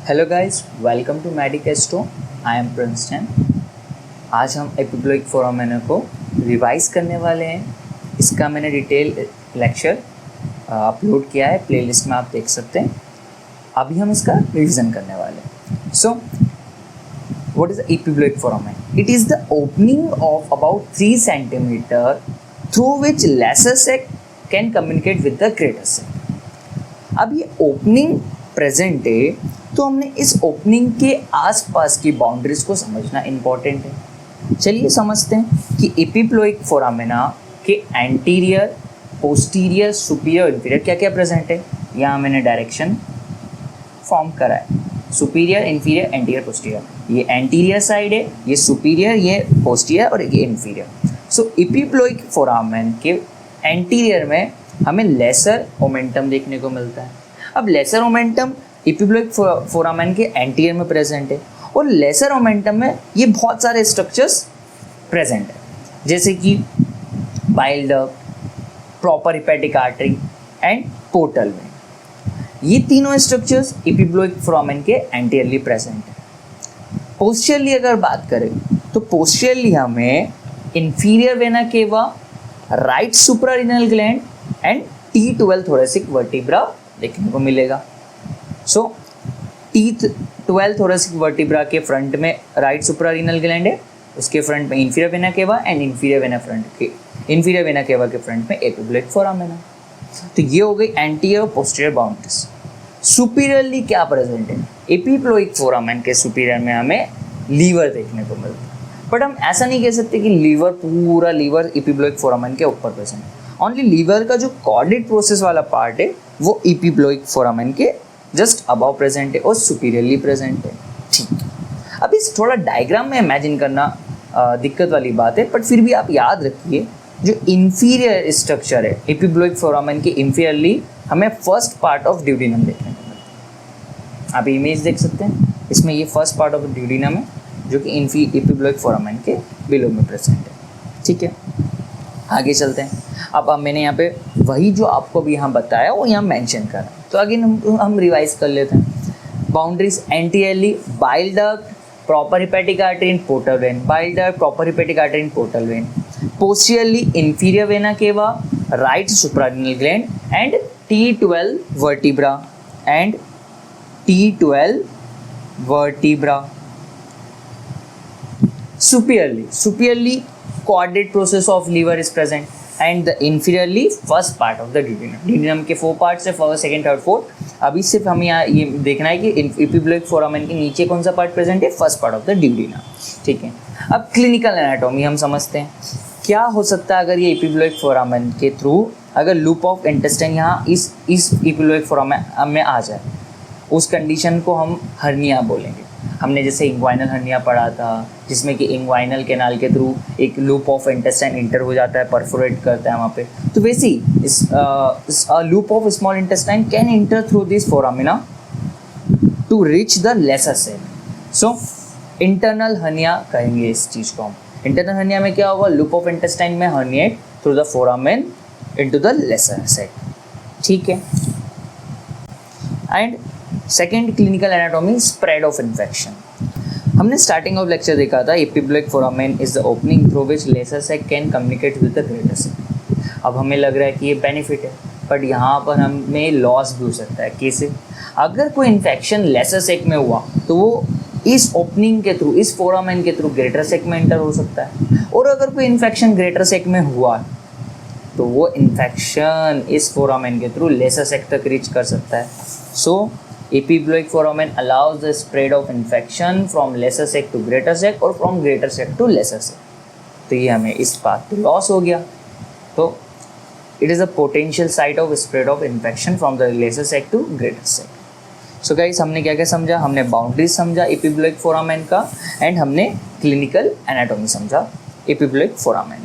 Hello guys, welcome to Medicesto. I am Princeton. आज हम एपिब्लोइक फोरामेना को रिवाइज करने वाले हैं। इसका मैंने डिटेल लेक्चर अपलोड किया है, प्लेलिस्ट में आप देख सकते हैं। अभी हम इसका रिवीजन करने वाले हैं। So what is the epiploic foramen? It is the opening of about 3 centimetre through which lesser sac can communicate with the greater sac. अब ये ओपनिंग प्रेजेंट है, तो हमने इस ओपनिंग के आसपास की बाउंड्रीज को समझना इम्पॉर्टेंट है। चलिए समझते हैं कि एपिप्लोइक फोरामेना के एंटीरियर, पोस्टीरियर, सुपीरियर, इंफीरियर क्या क्या प्रेजेंट है। यहाँ मैंने डायरेक्शन फॉर्म करा है, सुपीरियर, इंफीरियर, एंटीरियर, पोस्टीरियर। ये एंटीरियर साइड है, ये सुपीरियर, ये पोस्टीरियर और ये इंफीरियर। सो एपिप्लोइक फोरामेन के एंटीरियर में हमें लेसर मोमेंटम देखने को मिलता है। अब लेसर मोमेंटम एपिब्लोइक फोरामेन के एंटीरियर में प्रेजेंट है और लेसर मोमेंटम में ये बहुत सारे स्ट्रक्चर्स प्रेजेंट है, जैसे कि bile duct, proper hepatic artery and portal vein. ये तीनों स्ट्रक्चर्स एपिब्लोइक फोरामेन के एंटीरियरली प्रेजेंट है। पोस्टीरियरली अगर बात करें तो पोस्टीरियरली हमें inferior vena cava, right suprarenal gland and T12 thoracic vertebra देखने को मिलेगा। सो T12 थोरेसिक वर्टिब्रा के फ्रंट में राइट सुप्रारीनल ग्लैंड है, उसके फ्रंट में inferior vena cava and inferior vena cava के फ्रंट में एपिब्लोइक फोरामेना। तो ये हो गई एंटीरियर और पोस्टीरियर बाउंड्रीज। सुपीरियरली क्या प्रेजेंट है? एपिप्लोइक फोरामेन के सुपीरियर में हमें लीवर देखने को मिलता है, बट हम ऐसा नहीं कह सकते कि लीवर, पूरा लीवर एपिप्लोइक फोरामेन के ऊपर प्रेजेंट है। ओनली लीवर का जो कॉर्डेट प्रोसेस वाला पार्ट है वो एपिप्लोइक फोरामेन के जस्ट अबव प्रेजेंट है और सुपीरियरली प्रेजेंट है। ठीक, अब इस थोड़ा डायग्राम में इमेजिन करना दिक्कत वाली बात है, बट फिर भी आप याद रखिए जो इंफीरियर स्ट्रक्चर है एपिप्लोइक फोरामेन के इंफीरियरली हमें फर्स्ट पार्ट ऑफ ड्यूडिनम देखने को मिलता है। आप इमेज देख सकते हैं, इसमें ये फर्स्ट पार्ट ऑफ ड्यूडिनम है जो कि एपिप्लोइक फोरामेन के बिलो में प्रेजेंट है। ठीक है, आगे चलते हैं। अब मैंने यहाँ पे वही जो आपको भी यहाँ बताया वो यहाँ मेंशन करा, तो आगे हम रिवाइज कर लेते हैं। Boundaries anteriorly bile duct, proper hepatic artery and portal vein, bile duct, proper hepatic artery and portal vein. Posteriorly inferior vena cava, right suprarenal gland and T12 vertebra and T12 vertebra. Superiorly coordinate process of liver is present and the inferiorly first part of the duodenum. Duodenum के 4 parts है, first, second, third, fourth. अभी सिर्फ हमें यहाँ ये देखना है कि एपिब्लोइक फोरामेन के नीचे कौन सा पार्ट प्रेजेंट है, first part of the duodenum। ठीक है, अब क्लिनिकल एनाटॉमी हम समझते हैं। क्या हो सकता है अगर ये एपिब्लोइक फोरामेन के थ्रू अगर लूप ऑफ इंटेस्टाइन यहाँ इस एपिब्लोइक फोरामेन में आ जाए, उस कंडीशन को हम हर्निया बोलेंगे। हमने जैसे इंग्वाइनल हर्निया पढ़ा था, जिसमें कि इंग्वाइनल कैनाल के थ्रू एक लूप ऑफ इंटेस्टाइन इंटर हो जाता है, परफोरेट करता है वहाँ पे। तो वैसे ही इस loop of small intestine can enter through this foramina to reach the lesser sac. So internal hernia कहेंगे इस चीज़ को हम। इंटरनल हर्निया में क्या होगा, लूप ऑफ इंटेस्टाइन में herniate through the foramen into the lesser sac. ठीक है, and second clinical anatomy, spread of infection. हमने स्टार्टिंग ऑफ लेक्चर देखा था epiploic foramen is the opening through which lesser sac can communicate with the greater sac. अब हमें लग रहा है कि ये बेनिफिट है, बट यहाँ पर हमें लॉस भी हो सकता है। कैसे? अगर कोई इन्फेक्शन लेसर सेक में हुआ तो वो इस ओपनिंग के थ्रू, इस फोरामेन के थ्रू ग्रेटर सेक में एंटर हो सकता है, और अगर कोई इन्फेक्शन ग्रेटर सेक में हुआ तो वो इन्फेक्शन इस फोरामेन के थ्रू लेसर सेक तक रीच कर सकता है। सो एपिब्लोइक foramen allows the spread of infection from lesser sec to greater sec और from greater sec to lesser sec। तो ये हमें इस पाथ पे लॉस हो गया। तो it is a potential site of spread of infection from the lesser sec to greater sec। So guys, हमने क्या क्या समझा? हमने बाउंड्रीज समझा एपिब्लोइक फोरामेन का, एंड हमने क्लिनिकल एनाटॉमी समझा एपिब्लोइक फोरामेन।